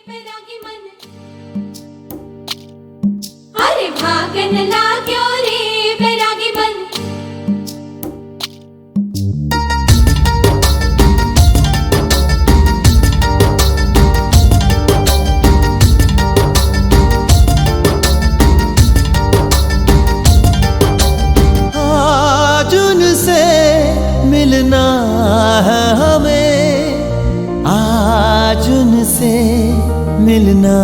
बैरागी मन अरे भागन लाग्यो रे बैरागी मन आज उनसे मिलना है हमें, आज उनसे मिलना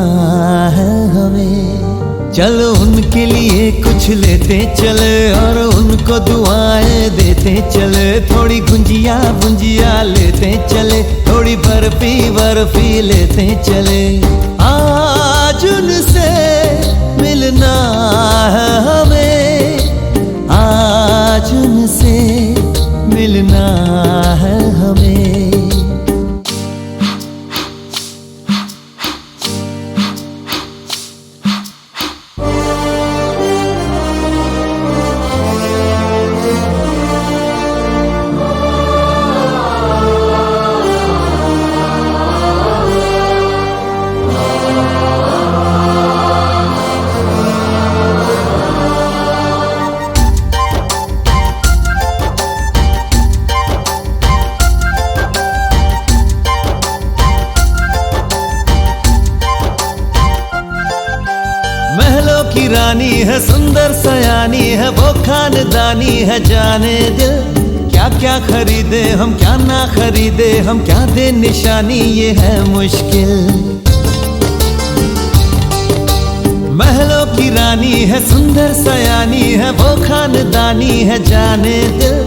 है हमें। चलो उनके लिए कुछ लेते चले और उनको दुआएं देते चले। थोड़ी गुंजिया गुंजिया लेते चले, थोड़ी बर्फी बर्फी लेते चले। आज उनसे मिलना है हमें, आज उनसे मिलना है हमें। महलों की रानी है, सुंदर सयानी है, वो खानदानी है। जाने दिल क्या क्या खरीदे हम, क्या ना खरीदे हम, क्या दे निशानी, ये है मुश्किल। महलों की रानी है, सुंदर सयानी है, वो खानदानी है। जाने दिल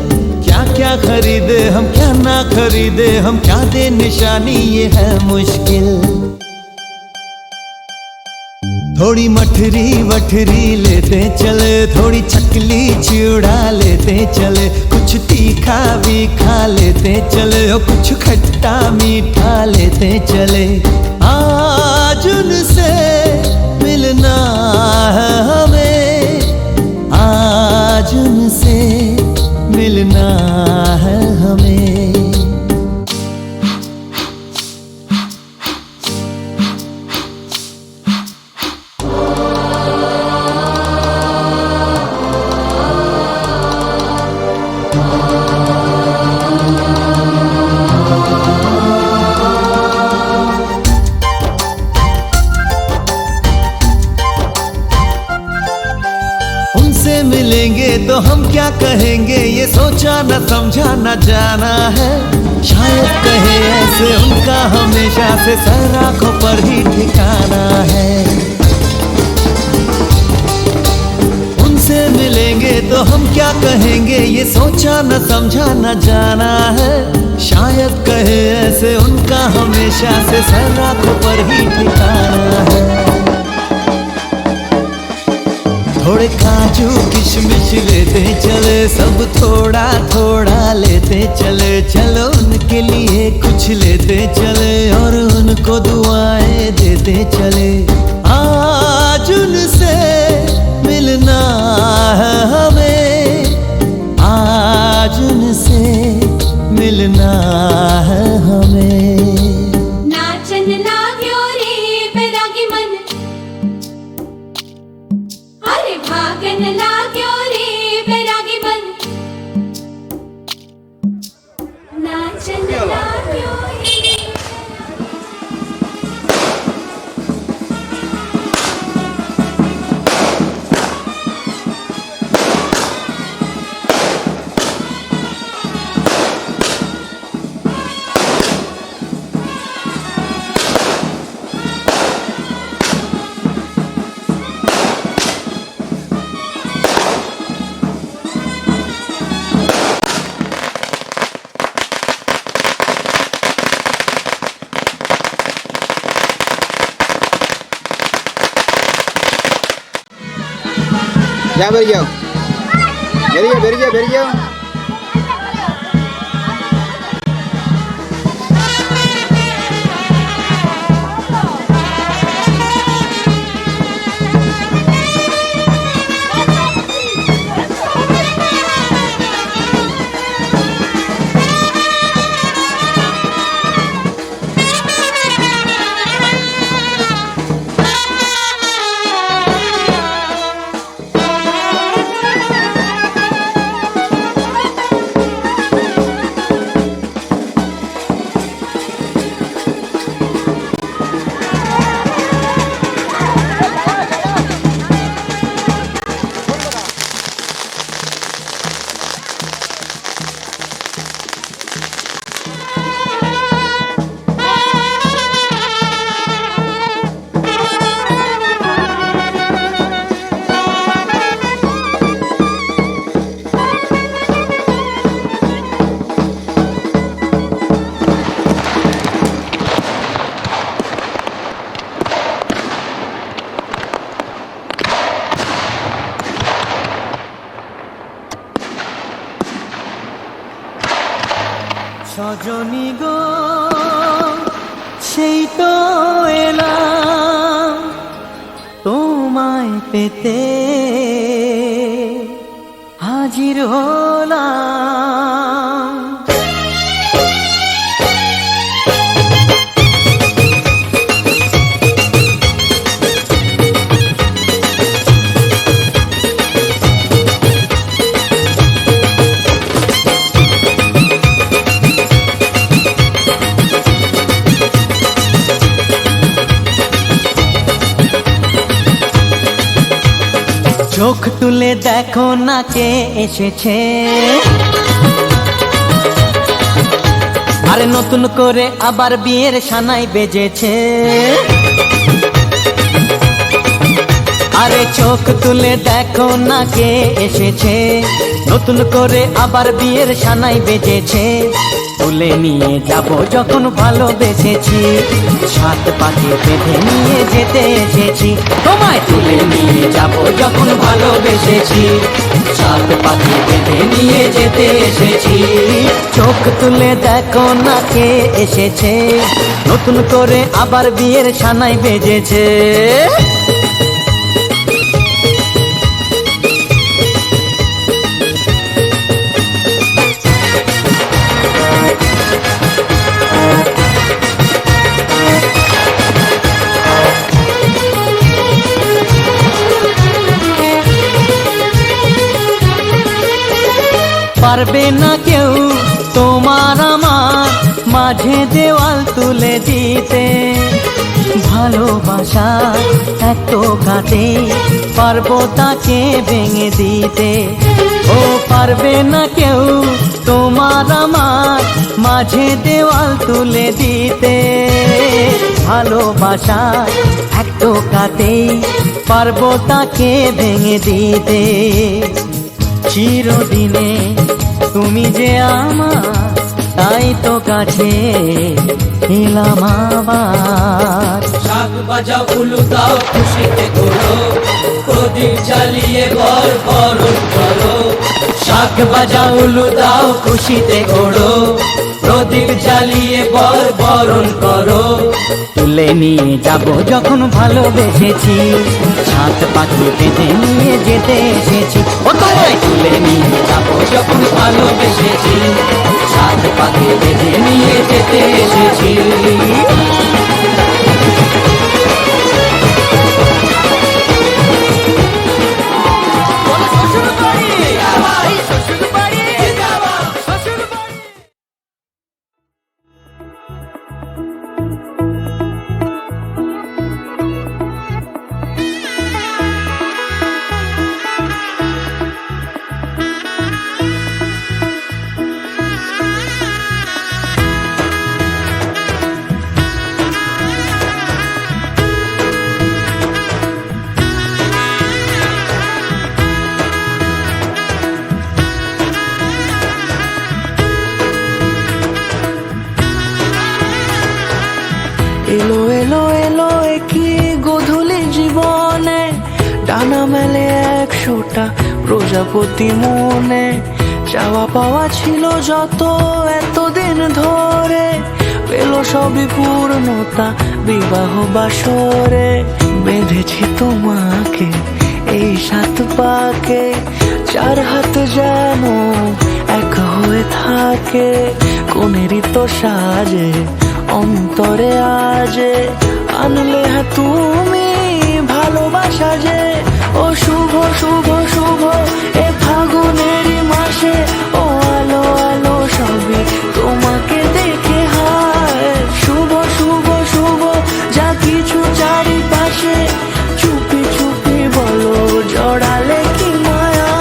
क्या क्या खरीदे हम, क्या ना खरीदे हम, क्या दे निशानी, ये है मुश्किल। थोड़ी मठरी वठरी लेते चले, थोड़ी चकली चिड़ा लेते चले। कुछ तीखा भी खा लेते चले और कुछ खट्टा मीठा लेते चले। आज उनसे मिलना है हमें, आज उनसे मिलना है हमें। उनसे मिलेंगे तो हम क्या कहेंगे, ये सोचा न समझा न जाना है। शायद कहे ऐसे उनका हमेशा से सर आँखों पर ही ठिकाना है। उनसे मिलेंगे तो हम क्या कहेंगे, ये सोचा न समझा न जाना है। शायद कहे ऐसे उनका हमेशा से सर आँखों पर ही ठिकाना है। थोड़े काजू किशमिश लेते चले, सब थोड़ा थोड़ा लेते चले। चलो उनके लिए कुछ लेते चले और उनको दुआएं देते चले। आज उनसे मिलना है हमें, आज उनसे मिलना है हमें। नाचन लाग्यो रे बैरागी मन अरे भागन लाग्यो रे बैरागी मन नाचन लाग्यो रे। जा बैठ जाओ, बैठ जाओ, बैठ जाओ। সজনী গো সেই তো এলাম তোমায় পেতে হাজির হলাম। চোখ তুলে দেখো না কে এসেছে, আরে নতুন করে আবার বিয়ের সানাই বেজেছে। আরে চোখ তুলে দেখো না কে এসেছে, নতুন করে আবার বিয়ের সানাই বেজেছে। তুলে নিয়ে যাব যখন ভালোবেসেছি, সাত পাকে বেঁধে নিয়ে যেতে এসেছি। তোমায় তুলে নিয়ে যাব যখন ভালোবেসেছি, সাত পাকে বেঁধে নিয়ে যেতে এসেছি। চোখ তুলে দেখো না কে এসেছে, নতুন করে আবার বিয়ের সানাই বেজেছে। পারবে না কেউ তোমার আমার মাঝে দেওয়াল তুলে দিতে, ভালোবাসা এত কাটে পারবো তাকে ভেঙে দিতে। ও পারবে না কেউ তোমার আমার মাঝে দেওয়াল তুলে দিতে, ভালোবাসা এত কাটে পারবো তাকে ভেঙে দিতে। চিরদিনে তুমি যে আমার, তাই তো কাছে এলাম আবার। শাক বাজাও উলু দাও খুশিতে করো, প্রদীপ জ্বালিয়ে বরণ করো। শাক বাজাও উলু দাও খুশিতে করো, প্রদীপ জ্বালিয়ে বরণ করো। তুলে নিয়ে যাব যখন ভালোবেসেছি, সাত পাখি বেঁধে নিয়ে যেতে এসেছি। ও তোমায় তুলে নিয়ে যাব যখন ভালোবেসেছি, সাত পাখি বেঁধে নিয়ে যেতে এসেছি। এলো এলো এলো একই গোধূলি জীবনে, ডানা মেলে 100টা প্রজাপতি মনে। চাওয়া পাওয়া ছিল যত এতদিন ধরে, পেল সবই পূর্ণতা বিবাহ বাসরে। বেঁধেছি তোমাকে এই 7 পাকে, 4 হাত যেন এক হয়ে থাকে। কোনেরই তো সাজে অন্তরে আজে, আনলে হ্যাঁ তুমি ভালোবাসা যে। ও শুভ শুভ শুভ এ ফাগুনেরই মাসে, ও আলো আলো সবই তোমাকে দেখে হায়। শুভ শুভ শুভ যা কিছু চারিপাশে, চুপি চুপি বলো জড়ালে কি মায়া।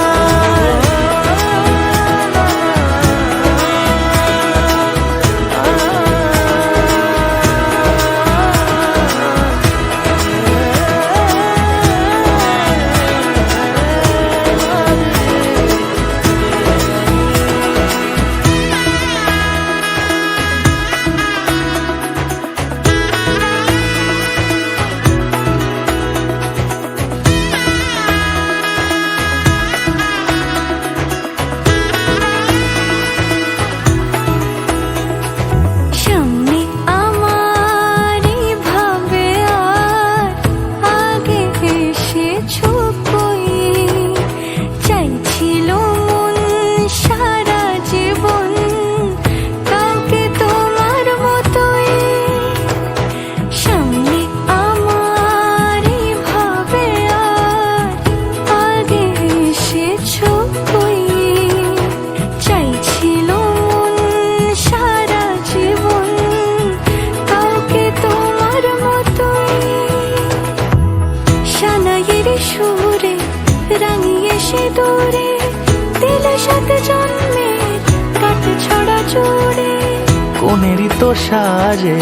প্রেমেরই তো সাজে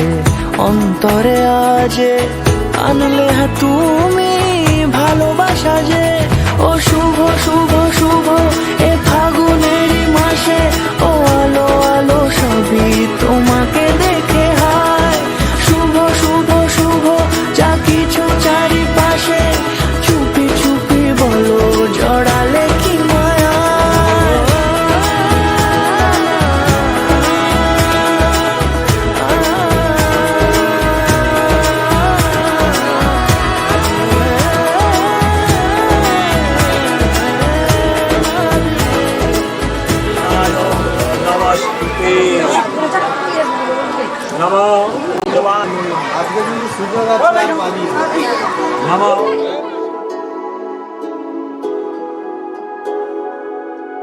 অন্তরে আজে আনলে হ্যাঁ তুমি ভালোবাসা যে ও শুভ শুভ শুভ এ ফাগুনেরই মাসে ও আলো আলো সবই তোমাকে দেখে হায় শুভ শুভ শুভ যা কিছু চারিপাশে চুপি চুপি বলো জড়ালে কি মায়া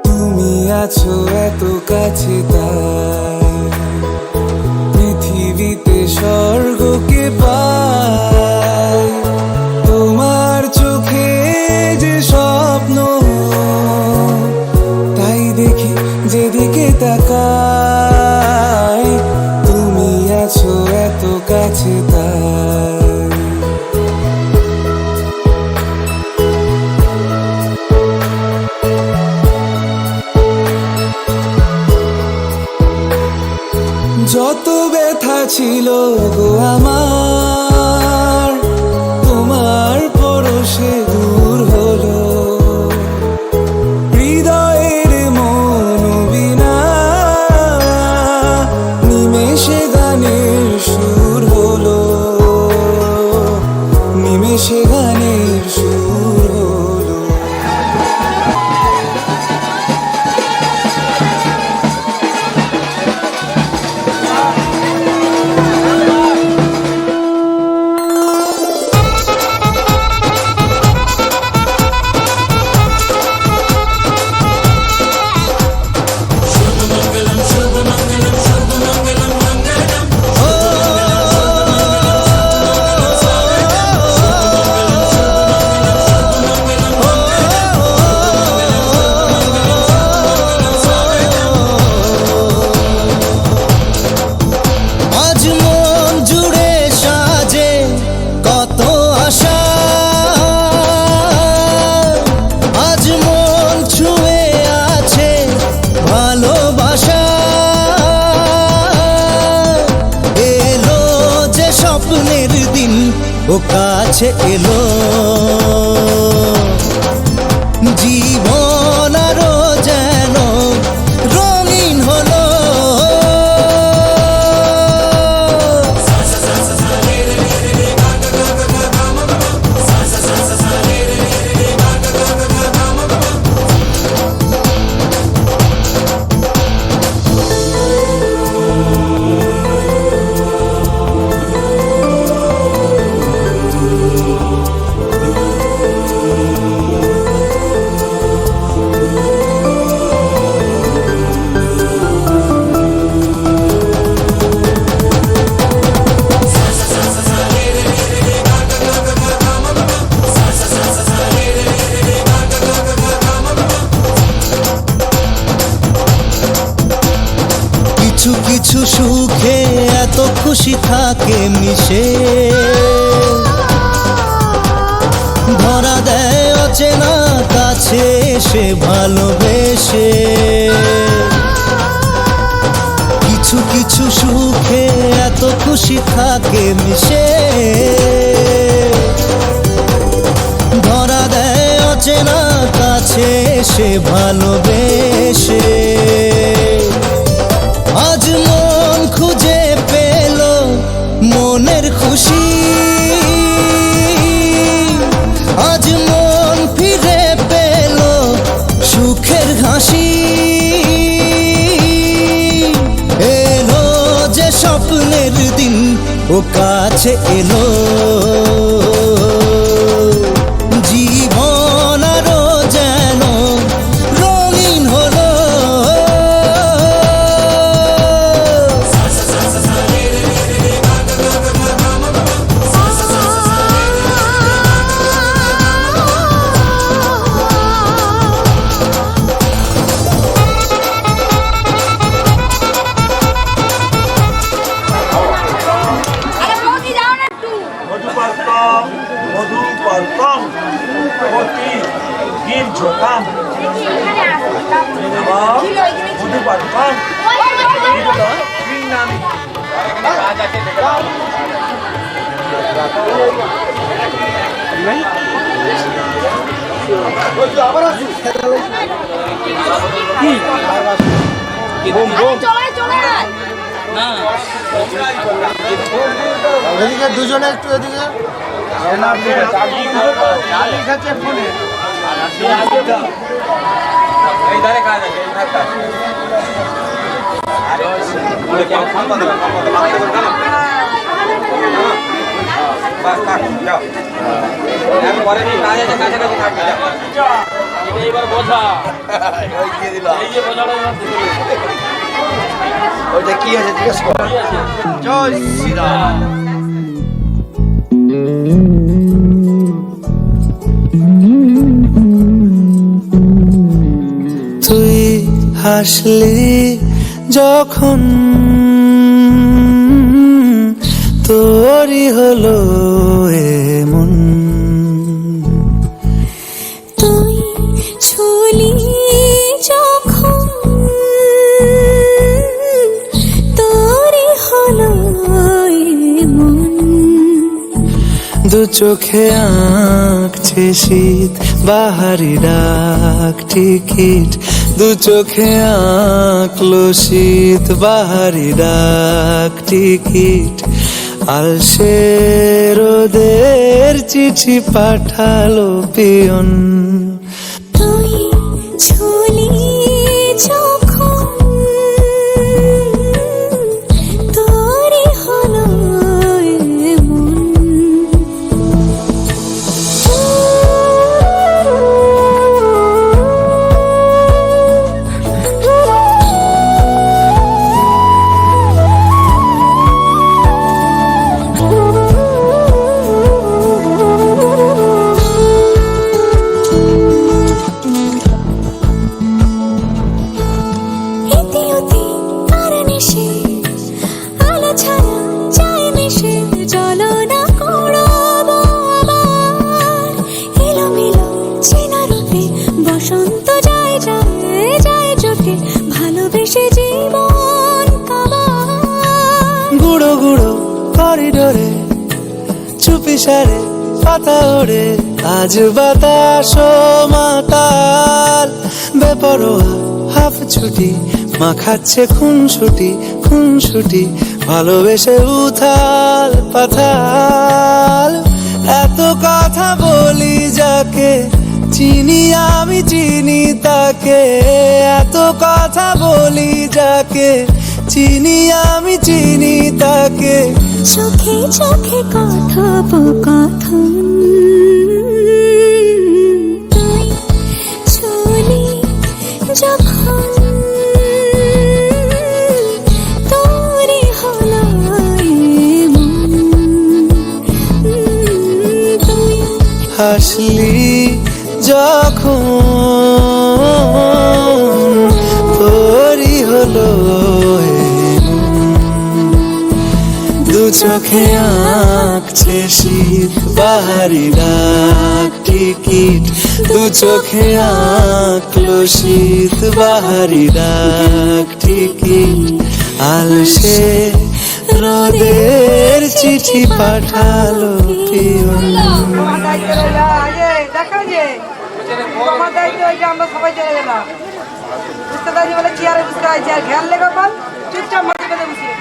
তুমি আছো এত কাছে তাই পৃথিবীতে স্বর্গকে পাই তোমার চোখে যে স্বপ্ন তাই দেখি যেদিকে তাকাই তুমি আছো এত কাছে তাই যত ব্যথা ছিল গো আমার তোমার পরশে দূর হলো হৃদয়ের মন বিনা নিমেষে গানের সুর হলো নিমেষে গানের সুর হলো ও কাছে এলো জীবন আরো যেন রঙিন হলো কিছু কিছু সুখে এত খুশি থাকে মিশে ধরা দেয় অচেনা কাছে এসে ভালোবেসে কিছু কিছু সুখে এত খুশি থাকে মিশে ধরা দেয় অচেনা কাছে এসে ভালোবেসে আজ মন খুঁজে পেল মনের খুশি আজ মন ফিরে পেল সুখের হাসি এলো যে স্বপ্নের দিন ও কাছে এলো জীবন আরো যেন রঙিন হলো মধু পর্কম অতি দিন ঝোকাম মধু পর্কম নামি এদিকে দুজনে একটু এদিকে খাচ্ছে ফোনে এই ধারে কাজ আছে এই ধারে ওইটা কি আছে জিজ্ঞেস কর জয় শ্রীরাম তুই হাসলি যখন তোরই হলো এমন তুই ছুলি যখন তোরই হলো মন দু চোখে আঁকছে শীত বাহারি ডাক টিকিট দু চোখে আঁকলো শীত বাহারি ডাক টিকিট আলসে রোদের চিঠি পাঠালো পিয়ন তুই ছুলি যখন তোরই হলো বসন্ত যায় যায় যায় জোটে ভালোবেসে জীবন কাবার গুঁড়ো গুঁড়ো করিডোরে চুপি সারে পাতা ওড়ে আজ বাতাস মাতাল বেপরোয়া হাফ ছুটি মাখাচ্ছে খুন ছুটি ভালোবেসে উথাল পাথাল এত কথা বলি যাকে চিনি আমি চিনি তাকে এত কথা বলি যাকে চিনি আমি চিনি তাকে চোখে চোখে কথোপকথন তুই ছুলি যখন তোরই হলো মন তুই হাসলি যখন তোরই হলো দু চোখে আঁকছে শীত বাহারি ডাক টিকিট দু চোখে আঁকলো শীত বাহারি ডাক টিকিট আলসে রোদের চিঠি পাঠালো পিয়ন দেখা যে আমার দায়িত্ব হয়েছে আমরা সবাই চলে গেলাম বুঝতে পারছি বলে চেয়ারে বুঝতে পারছি আর খেয়াল লেগে পাল চুপচাপ মাঝে পেতে বসিয়ে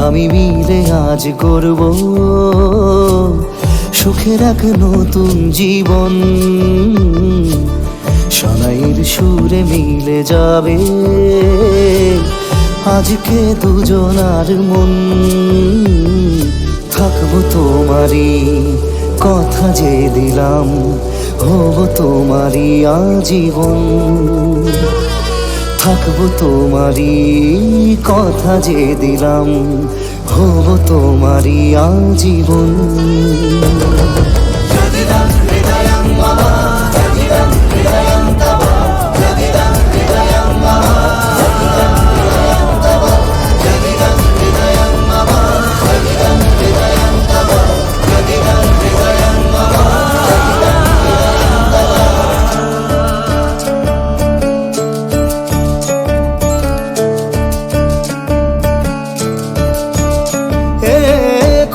আমি মিলে আজ করব সুখের এক নতুন জীবন শোনাইয়ের সুরে মিলে যাবে আজকে দুজনার মন থাকবো তোমারই কথা যে দিলাম, হব তোমারই আজীবন। থাকবো তোমারই কথা যে দিলাম, হব তোমারই আজীবন।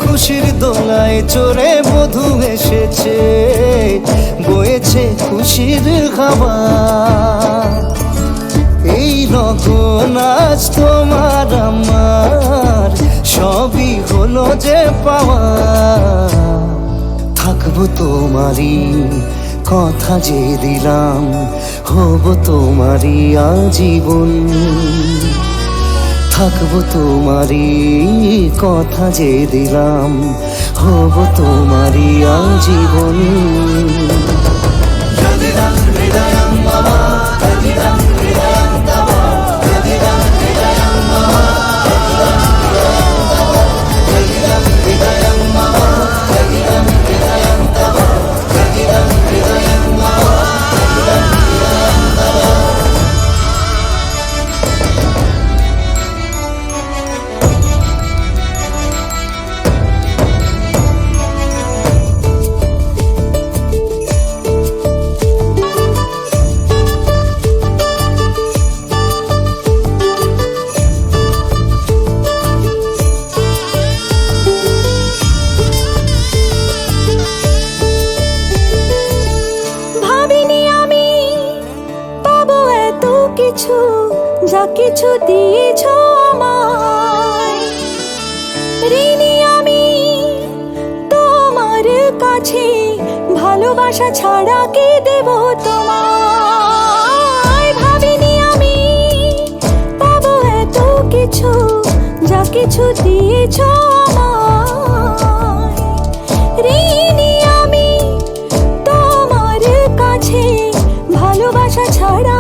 খুশির দোলায় চড়ে মধু এসেছে, বয়েছে খুশির খাবার। এই লগন আজ তোমার আমার, সবই হলো যে পাওয়া। থাকবো তোমারই কথা যে দিলাম, হব তোমারই আজীবন। থাকবো তোমারই কথা যে দিলাম, হব তোমারই আজীবন। যা কিছু দিয়েছ আমায়, ঋণী আমি তোমার কাছে, ভালোবাসা ছাড়া কি দেব তোমায়। ভাবিনি আমি পাবো এত কিছু, যা কিছু দিয়েছ আমায়, ঋণী আমি তোমার কাছে, ভালোবাসা ছাড়া